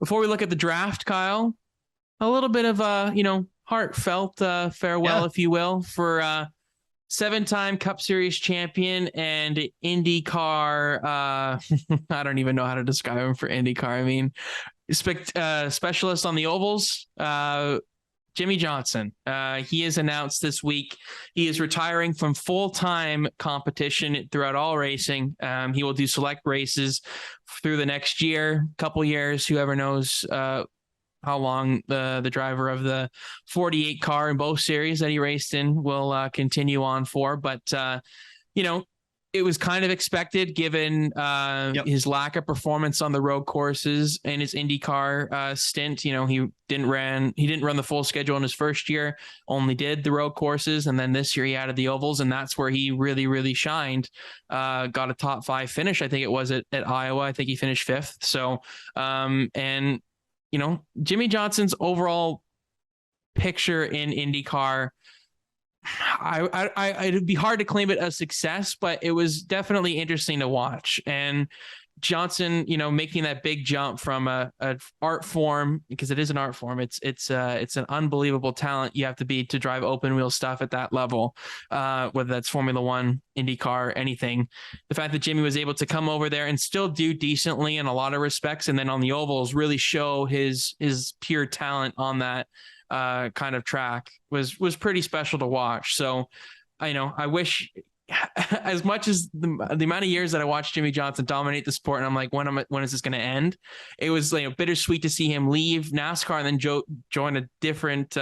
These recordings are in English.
Before we look at the draft, Kyle, a little bit of heartfelt farewell, Yeah. if you will, for seven-time Cup Series champion and IndyCar. I don't even know how to describe him for IndyCar. I mean, specialist on the ovals. Jimmie Johnson. He has announced this week he is retiring from full-time competition throughout all racing. He will do select races through the next year, couple years. Whoever knows how long the driver of the 48 car in both series that he raced in will continue on for. But, it was kind of expected given his lack of performance on the road courses and his IndyCar stint. He didn't run the full schedule in his first year, only did the road courses. And then this year he added the ovals, and that's where he really, really shined. Got a top 5 finish. I think it was at Iowa. I think he finished 5th. So, Jimmie Johnson's overall picture in IndyCar, it'd be hard to claim it a success, but it was definitely interesting to watch. And Johnson, making that big jump from a art form, because it is an art form. It's an unbelievable talent you have to be to drive open wheel stuff at that level, whether that's Formula One, IndyCar, anything. The fact that Jimmie was able to come over there and still do decently in a lot of respects, and then on the ovals really show his pure talent on that kind of track was pretty special to watch. So I wish, as much as the amount of years that I watched Jimmie Johnson dominate the sport, and I'm like, when is this going to end? It was bittersweet to see him leave NASCAR and then join a different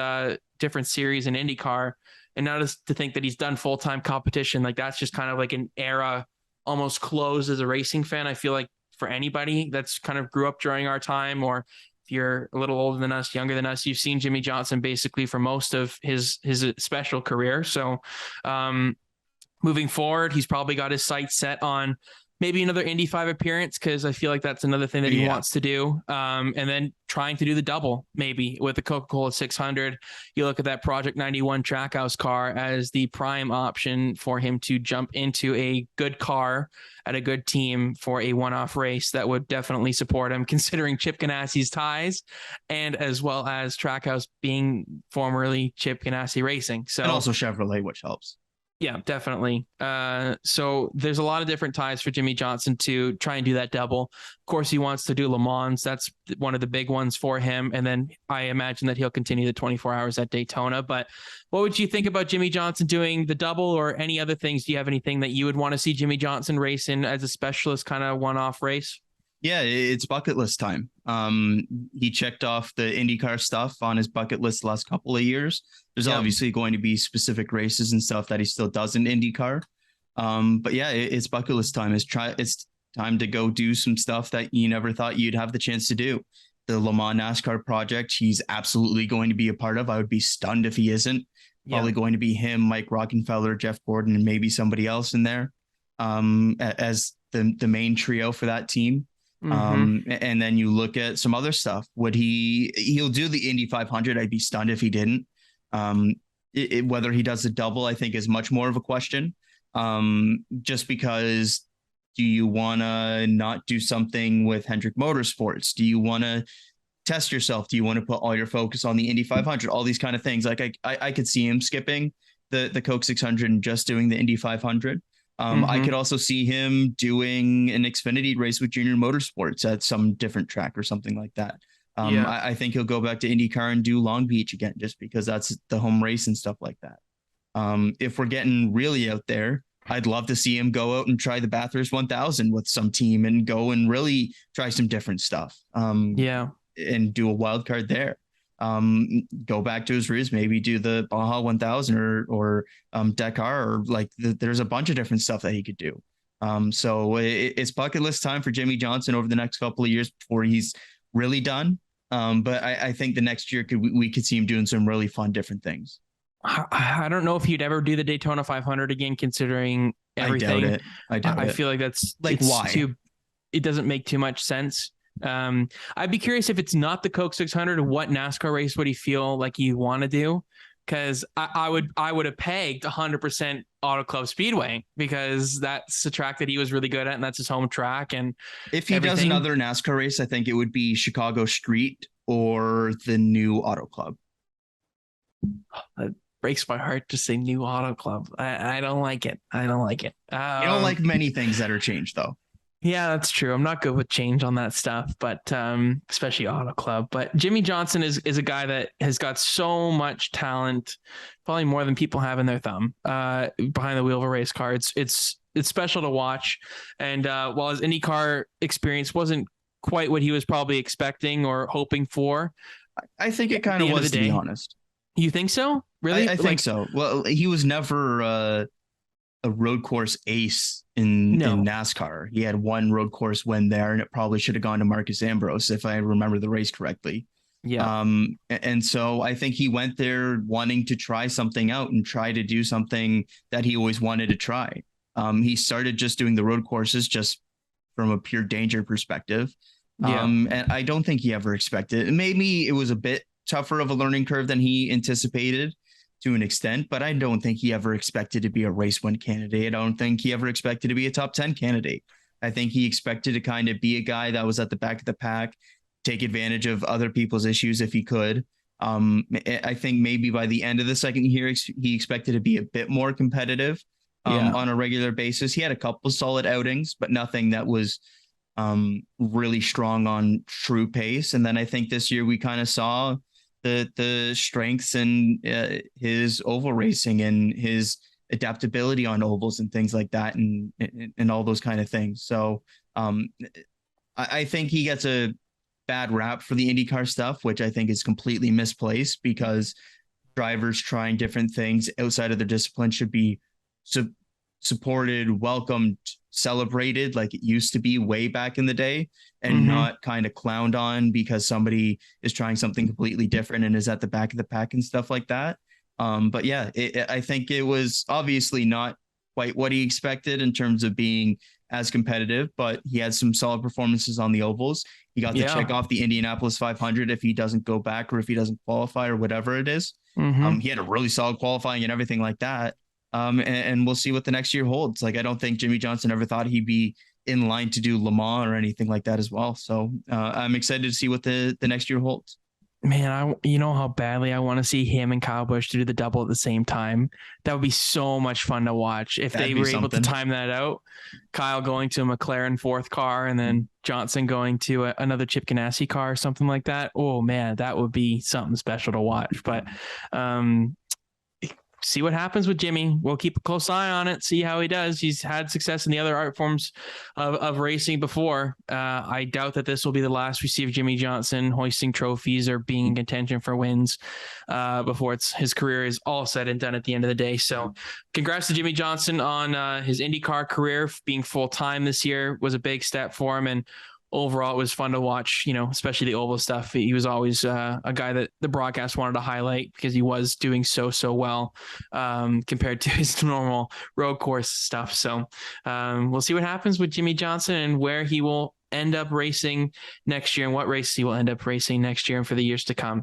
series in IndyCar, and now to think that he's done full-time competition. Like, that's just kind of like an era almost closed as a racing fan. I feel like for anybody that's kind of grew up during our time, or if you're a little older than us, younger than us, you've seen Jimmie Johnson basically for most of his special career. So moving forward, he's probably got his sights set on maybe another Indy 5 appearance, because I feel like that's another thing that he wants to do. And then trying to do the double maybe with the Coca-Cola 600. You look at that Project 91 Trackhouse car as the prime option for him to jump into a good car at a good team for a one-off race that would definitely support him, considering Chip Ganassi's ties, and as well as Trackhouse being formerly Chip Ganassi Racing. So, and also Chevrolet, which helps. Yeah, definitely. So there's a lot of different ties for Jimmie Johnson to try and do that double. Of course, he wants to do Le Mans. That's one of the big ones for him. And then I imagine that he'll continue the 24 hours at Daytona. But what would you think about Jimmie Johnson doing the double, or any other things? Do you have anything that you would want to see Jimmie Johnson race in as a specialist kind of one-off race? Yeah, it's bucket list time. He checked off the IndyCar stuff on his bucket list the last couple of years. There's obviously going to be specific races and stuff that he still does in IndyCar. But yeah, it's bucket list time. It's time to go do some stuff that you never thought you'd have the chance to do. The Le Mans NASCAR project, he's absolutely going to be a part of. I would be stunned if he isn't. Probably going to be him, Mike Rockenfeller, Jeff Gordon, and maybe somebody else in there as the main trio for that team. And then you look at some other stuff. He'll do the Indy 500. I'd be stunned if he didn't. Whether he does the double, I think, is much more of a question. Just because, do you want to not do something with Hendrick Motorsports? Do you want to test yourself? Do you want to put all your focus on the Indy 500? All these kind of things. Like I could see him skipping the Coke 600 and just doing the Indy 500. I could also see him doing an Xfinity race with Junior Motorsports at some different track or something like that. I think he'll go back to IndyCar and do Long Beach again, just because that's the home race and stuff like that. If we're getting really out there, I'd love to see him go out and try the Bathurst 1000 with some team and go and really try some different stuff. And do a wild card there. Go back to his roots, maybe do the Baja 1000 or Dakar, or there's a bunch of different stuff that he could do. So it's bucket list time for Jimmie Johnson over the next couple of years before he's really done. But I think the next year we could see him doing some really fun different things. I don't know if he'd ever do the Daytona 500 again, considering everything. I doubt it. I feel like that's why? It doesn't make too much sense. I'd be curious if it's not the Coke 600, what NASCAR race would he feel like you want to do? because I would have pegged 100% Auto Club Speedway because that's the track that he was really good at, and that's his home track and If he does everything. another NASCAR race, I think it would be Chicago Street or the new Auto Club. It breaks my heart to say new Auto Club. I don't like it. I don't like it. You don't like many things that are changed, though. Yeah, that's true. I'm not good with change on that stuff, but especially Auto Club. But Jimmie Johnson is a guy that has got so much talent, probably more than people have in their thumb, behind the wheel of a race car. It's special to watch. And while his IndyCar experience wasn't quite what he was probably expecting or hoping for, I think it kind of was, to be honest. You think so? Really? I think so. Well, he was never a road course ace in NASCAR. He had one road course win there, and it probably should have gone to Marcus Ambrose if I remember the race correctly. Yeah. And so I think he went there wanting to try something out and try to do something that he always wanted to try. He started just doing the road courses just from a pure danger perspective. And I don't think he ever expected it. Maybe it was a bit tougher of a learning curve than he anticipated to an extent, but I don't think he ever expected to be a race win candidate. I don't think he ever expected to be a top 10 candidate. I think he expected to kind of be a guy that was at the back of the pack, take advantage of other people's issues if he could. I think maybe by the end of the second year, he expected to be a bit more competitive on a regular basis. He had a couple solid outings, but nothing that was really strong on true pace. And then I think this year we kind of saw the strengths in his oval racing and his adaptability on ovals and things like that, and all those kind of things. So I think he gets a bad rap for the IndyCar stuff, which I think is completely misplaced, because drivers trying different things outside of their discipline should be supported, welcomed, celebrated like it used to be way back in the day, and not kind of clowned on because somebody is trying something completely different and is at the back of the pack and stuff like that. But yeah, I think it was obviously not quite what he expected in terms of being as competitive, but he had some solid performances on the ovals. He got to check off the Indianapolis 500 if he doesn't go back or if he doesn't qualify or whatever it is. He had a really solid qualifying and everything like that. And we'll see what the next year holds. Like, I don't think Jimmie Johnson ever thought he'd be in line to do Le Mans or anything like that as well. So I'm excited to see what the next year holds. Man, you know how badly I want to see him and Kyle Busch to do the double at the same time. That would be so much fun to watch if they were able to time that out. Kyle going to a McLaren fourth car and then Johnson going to another Chip Ganassi car or something like that. Oh man, that would be something special to watch. But see what happens with Jimmie. We'll keep a close eye on it, see how he does. He's had success in the other art forms of racing before. I doubt that this will be the last we see of Jimmie Johnson hoisting trophies or being in contention for wins before his career is all said and done at the end of the day. So congrats to Jimmie Johnson on his IndyCar career. Being full-time this year was a big step for him, and overall, it was fun to watch, especially the oval stuff. He was always a guy that the broadcast wanted to highlight because he was doing so well compared to his normal road course stuff. So we'll see what happens with Jimmie Johnson and where he will end up racing next year and what race he will end up racing next year and for the years to come.